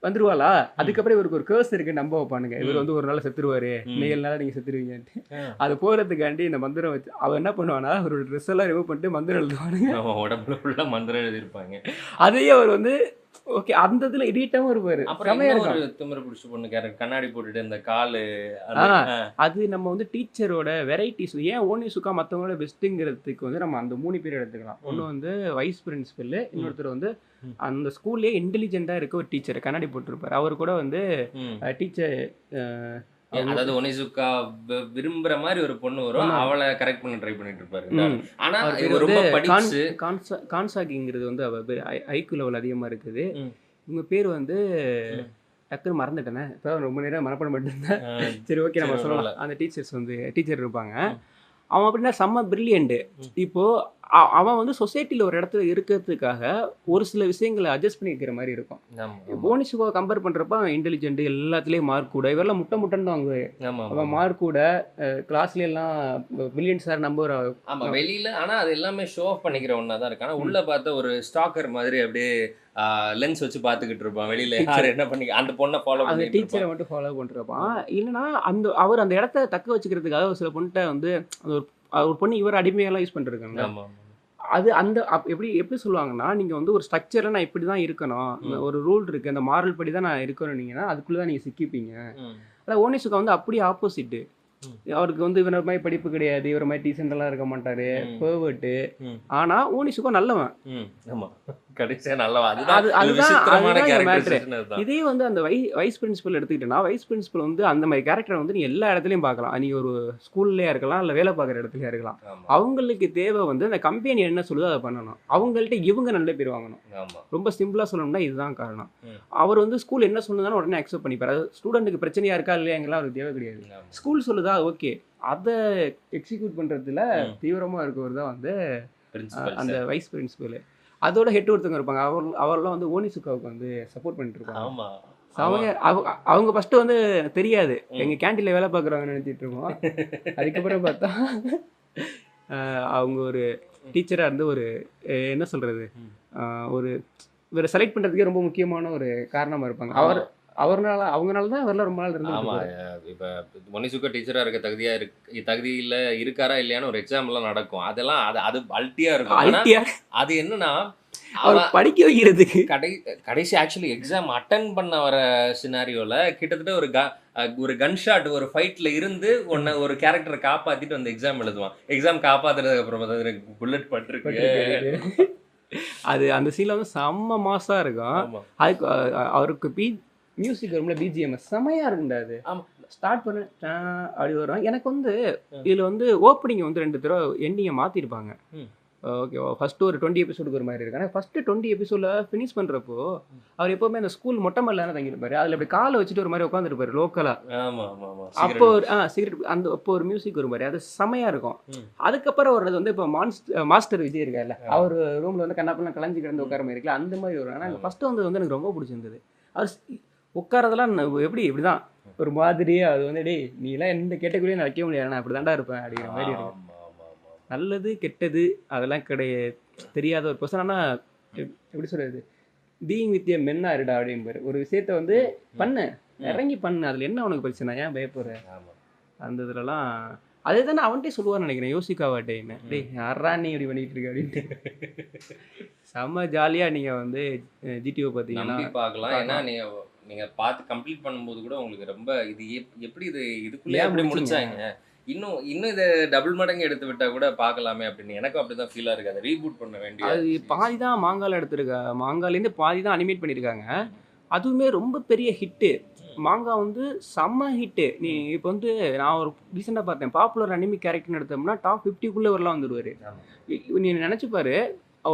வந்துருவாளா, அதுக்கப்புறம் இவருக்கு ஒரு கேர்ஸ் இருக்கு, நம்ப வைப்பானுங்க. இவர் வந்து ஒரு நாள் செத்துருவாரு, 7 நாள் நீங்க செத்துருவீங்கன்ட்டு. அது போறதுக்காண்டி இந்த மந்திரம் வச்சு அவன் என்ன பண்ணுவானா, அவரோட ட்ரெஸ் எல்லாம் ரிமூவ் பண்ணிட்டு மந்திரம் எழுதுவானுங்க. உடம்புல ஃபுல்லா மந்திரம் எழுதிருப்பாங்க. அதையே அவர் வந்து ஓகே அந்த இதுல எடிட்டாவும் இருப்பாரு. அப்புறம் ஒரு திமிர பிடிச்ச பொண்ணு கேரக்டர், கண்ணாடி போட்டுட்டு இந்த காலு, அது நம்ம வந்து டீச்சரோட வெரைட்டிஸ். ஏன் ஓனிசுக்கா மற்றவங்களோட பெஸ்ட்டுங்கிறதுக்கு வந்து நம்ம அந்த 3 பேர் எடுத்துக்கலாம். ஒன்று வந்து வைஸ் பிரின்சிபல், இன்னொருத்தர் வந்து அந்த ஸ்கூல்லேயே இன்டெலிஜென்ட்டாக இருக்க ஒரு டீச்சர், கண்ணாடி போட்டிருப்பார். அவர் கூட வந்து டீச்சர் அதாவது ஒனிசுக்கா விரும்புற மாதிரி ஒரு பொண்ணு வரும், அவளை கரெக்ட் பண்ண ட்ரை பண்ணிட்டு இருப்பாரு. ஆனா இவர் ரொம்ப படிச்சு கான்சாகிங்கிறது வந்து அவ ஐக்யூ லெவல் அதிகமா இருக்குது. இவங்க பேர் வந்து டக்குன்னு மறந்துட்டேனே, இப்போ ரொம்ப நேரம் மனப்பாடம் பண்ணிருந்தேன். சரி ஓகே நம்ம சொல்லலாம். அந்த டீச்சர் இருப்பாங்க. அவன் அப்படின்னா செம்ம பிரில்லியண்ட்டு. இப்போது அவன் வந்து சொசைட்டியில் ஒரு இடத்துல இருக்கிறதுக்காக ஒரு சில விஷயங்களை அட்ஜஸ்ட் பண்ணி வைக்கிற மாதிரி இருக்கும். போனிசுகோ கம்பேர் பண்ணுறப்ப அவன் இன்டெலிஜென்ட், எல்லாத்துலேயும் மார்க் கூட, இவரெல்லாம் முட்டைன்னு தான் வாங்குவாங்க. அவன் மார்க் கூட கிளாஸ்ல எல்லாம் பில்லியன் சார் நம்பர். ஆமாம் வெளியில், ஆனால் அது எல்லாமே ஷோ ஆஃப் பண்ணிக்கிற ஒன்றா தான் இருக்கு. ஆனால் உள்ளே பார்த்த ஒரு ஸ்டாக்கர் மாதிரி அப்படியே லென்ஸ் வச்சு பார்த்துக்கிட்டு இருப்பான். வெளியில் யார் என்ன பண்ணி அந்த பொண்ணை ஃபாலோ பண்ணி டீச்சரை மட்டும் ஃபாலோ பண்ணிருப்பான். இல்லைன்னா அவர் அந்த இடத்த தக்க வச்சுக்கிறதுக்காக ஒரு சில பொண்ணுகிட்ட வந்து அந்த ஒரு பொண்ணு இவர் அடிமையெல்லாம் யூஸ் பண்ணிருக்காங்க. அது அந்த எப்படி சொல்லுவாங்கன்னா, நீங்கள் வந்து ஒரு ஸ்ட்ரக்சரில் நான் இப்படி தான் இருக்கணும், ஒரு ரூல் இருக்குது, அந்த மாரல் படி தான் நான் இருக்கணும்னீங்கன்னா அதுக்குள்ளே தான் நீங்கள் சிக்கிப்பீங்க. ஆனால் ஓனிசுக்கா வந்து அப்படியே ஆப்போசிட்டு. அவருக்கு வந்து இவர மாதிரி படிப்பு கிடையாது, இவர மாதிரி டீசெண்டெல்லாம் இருக்க மாட்டாரு, பெர்வர்ட்டு. ஆனா ஓனிசுக்கோ நல்லவன். கடைசியா நல்லவன். இதே வந்து அந்த வைஸ் பிரின்சிபல் எடுத்துக்கிட்டேன்னா, வைஸ் பிரின்சிபல் வந்து அந்த மாதிரி கேரக்டர் வந்து நீ எல்லா இடத்துலையும் பார்க்கலாம். நீ ஒரு ஸ்கூல்லையா இருக்கலாம், இல்லை வேலை பார்க்குற இடத்துலையா இருக்கலாம். அவங்களுக்கு தேவை வந்து அந்த கம்பெனி என்ன சொல்லுதோ அதை பண்ணணும். அவங்கள்ட்ட இவங்க நல்ல பேர் வாங்கணும். ரொம்ப சிம்பிளா சொல்லணும்னா இதுதான் காரணம். அவர் வந்து ஸ்கூல் என்ன சொல்லுதானோ உடனே அக்செப்ட் பண்ணிப்பாரு. ஸ்டூடெண்ட்டுக்கு பிரச்சனையா இருக்கா இல்லையாங்கலாம் அவருக்கு தேவை கிடையாது. ஸ்கூல் சொல்லுதா ஓகே, அதை எக்ஸிக்யூட் பண்றதுல தீவிரமா இருக்கவர் தான் வந்து அந்த வைஸ் பிரின்சிபல். அதோட ஹெட் ஒருத்தவங்க இருப்பாங்க, அவரெல்லாம் வந்து ஓனிசுக்காவுக்கு வந்து சப்போர்ட் பண்ணிட்டு இருப்பாங்க. அவங்க ஃபர்ஸ்ட் வந்து தெரியாது, எங்க கேண்டீன்ல வேலை பார்க்குறாங்கன்னு நினைச்சிட்டு இருக்கோம். அதுக்கப்புறம் பார்த்தா அவங்க ஒரு டீச்சரா இருந்து ஒரு என்ன சொல்றது, ஒரு இவரை செலக்ட் பண்றதுக்கே ரொம்ப முக்கியமான ஒரு காரணமா இருப்பாங்க. அவங்கனால தான் அவரெல்லாம் ரொம்ப நாள் இருந்து. ஆமா, இப்போ ஒனிசுக்கா டீச்சரா இருக்க தகுதியில் இருக்காரா இல்லையான்னு ஒரு எக்ஸாம் எல்லாம் நடக்கும். அதெல்லாம் அது அல்ட்டியா இருக்கும். அது என்னன்னா அவர் படிக்க வைக்கிறதுக்கு கடைசி ஆக்சுவலி எக்ஸாம் அட்டன் பண்ண வர சினாரியோல கிட்டத்தட்ட ஒரு கன் ஷாட் ஒரு ஃபைட்ல இருந்து ஒரு கேரக்டரை காப்பாத்திட்டு வந்து எக்ஸாம் எழுதுவான். எக்ஸாம் காப்பாத்துறதுக்கு அப்புறம் புல்லட் பட்டிருக்கு. அது அந்த சீன்ல வந்து செம்ம மாசா இருக்கும். அதுக்கு அவருக்கு மியூசிக் வரும்ல, பிஜிஎம் செமையா இருக்குண்டா. அது ஸ்டார்ட் பண்ண அப்படி வரும். எனக்கு வந்து இதுல வந்து ஓப்பனிங் வந்து 2 தடவை எண்டிங்கை மாத்திருப்பாங்க. ஓகே, ஃபர்ஸ்ட் ஒரு 20 எபிசோடுக்கு ஒரு மாதிரி இருக்கு. ஆனால் ஃபர்ஸ்ட் 20 எபிசோட்ல ஃபினிஷ் பண்றப்போ அவர் எப்பவுமே அந்த ஸ்கூல் மொட்டை மேல தங்கியிருப்பாரு. அதுல அப்படி காலை வச்சுட்டு ஒரு மாதிரி உட்காந்துருப்பாரு லோக்கலா. அப்போ சிகரெட் அப்போ ஒரு மியூசிக் வரும் பாரு, அது செமையா இருக்கும். அதுக்கப்புறம் வர்றது வந்து இப்போ மாஸ்டர் விஜய் இருக்காருல்ல, அவர் ரூம்ல வந்து கண்ணாப்பெல்லாம் கலைஞ்சு கிடந்து உட்கார மாதிரி இருக்குல்ல, அந்த மாதிரி வரும். ஆனால் ஃபர்ஸ்ட் வந்து எனக்கு ரொம்ப பிடிச்சிருந்தது. அவர் உட்காரதெல்லாம் இப்படிதான் ஒரு மாதிரியே. அது வந்து டேய் நீ எல்லாம் எந்த கேட்டகுரியும் நான் வைக்க முடியாது, நான் அப்படி தாண்டா இருப்பேன் அப்படிங்கிற மாதிரி இருக்கும். நல்லது கெட்டது அதெல்லாம் தெரியாத ஒரு பர்சன். ஆனால் எப்படி சொல்றது, பீயிங் வித் ஏ மென்னா இருடா அப்படிம்பாரு. ஒரு விஷயத்த வந்து பண்ணு, இறங்கி பண்ணு, அதில் என்ன உனக்கு பிரச்சனை, ஏன் பயப்படுற, அந்த இதுலலாம் அதே தானே அவன்கிட்டே சொல்லுவான்னு நினைக்கிறேன் யோசிக்காவாட்டேன்னு. டேய் யாரா நீ இப்படி பண்ணிட்டு இருக்க அப்படின்ட்டு. செம்ம ஜாலியாக நீங்கள் வந்து ஜிடிஓ பார்த்தீங்கன்னா பார்க்கலாம். ஏன்னா நீங்கள் பார்த்து கம்ப்ளீட் பண்ணும்போது கூட உங்களுக்கு ரொம்ப இது எப்படி இதுக்குள்ளே எப்படி முடிச்சாங்க, இன்னும் இதை டபுள் மடங்கு எடுத்து விட்டா கூட பார்க்கலாமே அப்படின்னு எனக்கும் அப்படிதான் ஃபீலாக இருக்குது. அதை ரீபூட் பண்ண வேண்டிய அது பாதி தான் மாங்கால எடுத்துருக்காங்க, மாங்காலேருந்து பாதி தான் அனிமேட் பண்ணியிருக்காங்க. அதுவுமே ரொம்ப பெரிய ஹிட்டு. மாங்கா வந்து செம்ம ஹிட்டு. நீ இப்போ வந்து நான் ஒரு ரீசெண்டாக பார்த்தேன், பாப்புலர் அனிமி கேரக்டர்னு எடுத்தோம்னா டாப் 50க்குள்ளே வரலாம் வந்துடுவார். நீ நினச்சிப்பாரு,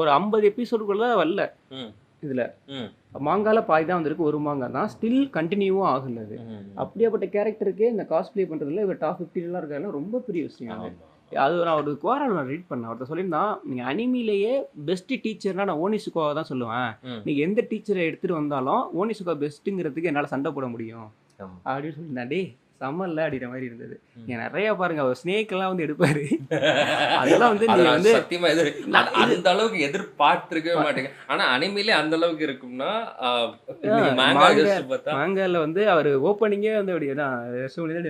ஒரு 50 எபிசோடுக்குள்ளே வரல. இதில் மாங்கால பாதி தான் வந்திருக்கு, ஒரு மாங்கா தான், ஸ்டில் கண்டினியூவும் ஆகல. அது அப்படியாப்பட்ட கேரக்டருக்கு இந்த காஸ்பிளே பண்ணுறதுல இவர் டாப் 50லாம் இருக்காருன்னா ரொம்ப பெரிய விஷயம். அது நான் ஒரு குவாரல் நான் ரீட் பண்ணேன், ஒருத்தர் சொல்லியிருந்தான், நீங்கள் அனிமிலேயே பெஸ்ட் டீச்சர்னா நான் ஓனிசுக்காவை தான் சொல்லுவேன். நீங்கள் எந்த டீச்சரை எடுத்துகிட்டு வந்தாலும் ஓனிசுக்கா பெஸ்ட்டுங்கிறதுக்கு என்னால் சண்டை போட முடியும் அப்படின்னு சொல்லியிருந்தேன். டே செம்ம இல்லை அப்படின்ற மாதிரி இருந்தது. நீங்க நிறைய பாருங்க, அவர் ஸ்னேக் எல்லாம் வந்து எடுப்பாரு. அதெல்லாம் வந்து நீங்க வந்து சத்தியமா அந்த அளவுக்கு எதிர்பார்த்திருக்கவே மாட்டேங்க. ஆனா அனிமிலே அந்த அளவுக்கு இருக்கும்னா மாங்கால வந்து அவர் ஓப்பனிங்கே வந்து அப்படியேதான்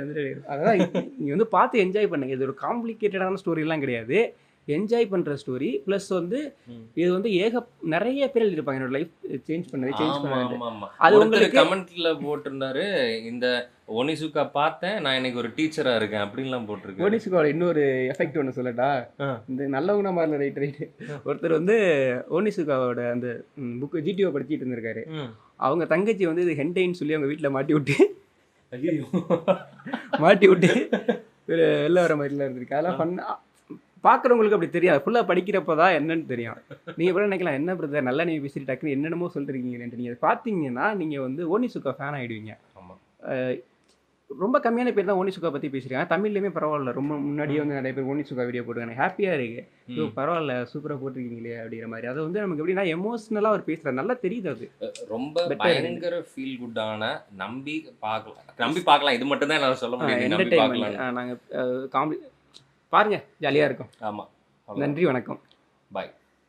வந்து, அதான் நீங்க வந்து பார்த்து என்ஜாய் பண்ணுங்க. இது ஒரு காம்ப்ளிகேட்டடான ஸ்டோரி எல்லாம் கிடையாது, என்ஜாய் பண்ற ஸ்டோரி. பிளஸ் வந்து இது வந்து நிறைய பேர் எழுதிருப்பாங்க என்னோட லைஃப் சேஞ்ச் பண்ணது. அது உங்களுக்கு கமெண்ட்ல போட்டிருந்தாரு, இந்த ஒனிசுக்கா பார்த்தேன் நான் இன்னைக்கு ஒரு டீச்சரா இருக்கேன் அப்படின்லாம் போட்டிருக்கு. ஒனிசுக்காவோட இன்னொரு எஃபெக்ட் ஒன்று சொல்லட்டா, இந்த நல்லவனா மாறல ரைட் ஒருத்தர் வந்து ஒனிசுக்காவோட அந்த புக்கு ஜிடிஓ படிச்சுட்டு இருந்திருக்காரு. அவங்க தங்கச்சி வந்து இது ஹென்டைன்னு சொல்லி அவங்க வீட்டில் மாட்டி விட்டு ஐயோ மாட்டி விட்டு வெளில வர மாதிரிலாம் இருந்திருக்கு. அதெல்லாம் பண்ண பார்க்குறவங்களுக்கு அப்படி தெரியாது. ஃபுல்லாக படிக்கிறப்ப தான் என்னன்னு தெரியும். நீங்கள் கூட நினைக்கலாம், என்ன பிரதர் நல்லா நீங்கள் பேசிட்டு டக்குன்னு என்னென்னமோ சொல்லிருக்கீங்களேன்ட்டு. நீங்கள் அதை பார்த்தீங்கன்னா நீங்கள் வந்து ஓனிசுக்கா ஃபேன் ஆகிடுவீங்க. ஆமாம். ரொம்ப கம்மியான பேர் தான் ஓனிசுக்கா பற்றி பேசியிருக்காங்க. தமிழ்லையுமே பரவாயில்ல, ரொம்ப முன்னாடியே வந்து நிறைய பேர் ஓனிசுக்கா வீடியோ போட்டுருக்காங்க. ஹாப்பியாக இருக்குது. ஸோ பரவாயில்ல, சூப்பராக போட்டிருக்கீங்களே அப்படிங்கிற மாதிரி. அதை வந்து நமக்கு எப்படின்னா எமோஷ்னலாக அவர் பேசுகிறார், நல்லா தெரியுது. அது ரொம்ப பயங்கர ஃபீல் குட்டான நம்பி பார்க்கலாம். இது மட்டும் தான் என்னால் சொல்ல முடியும். நம்பி பார்க்கலாம். நாங்கள் காமெடி பாருங்கள், ஜாலியாக இருக்கும். ஆமாம். நன்றி, வணக்கம். பாய்.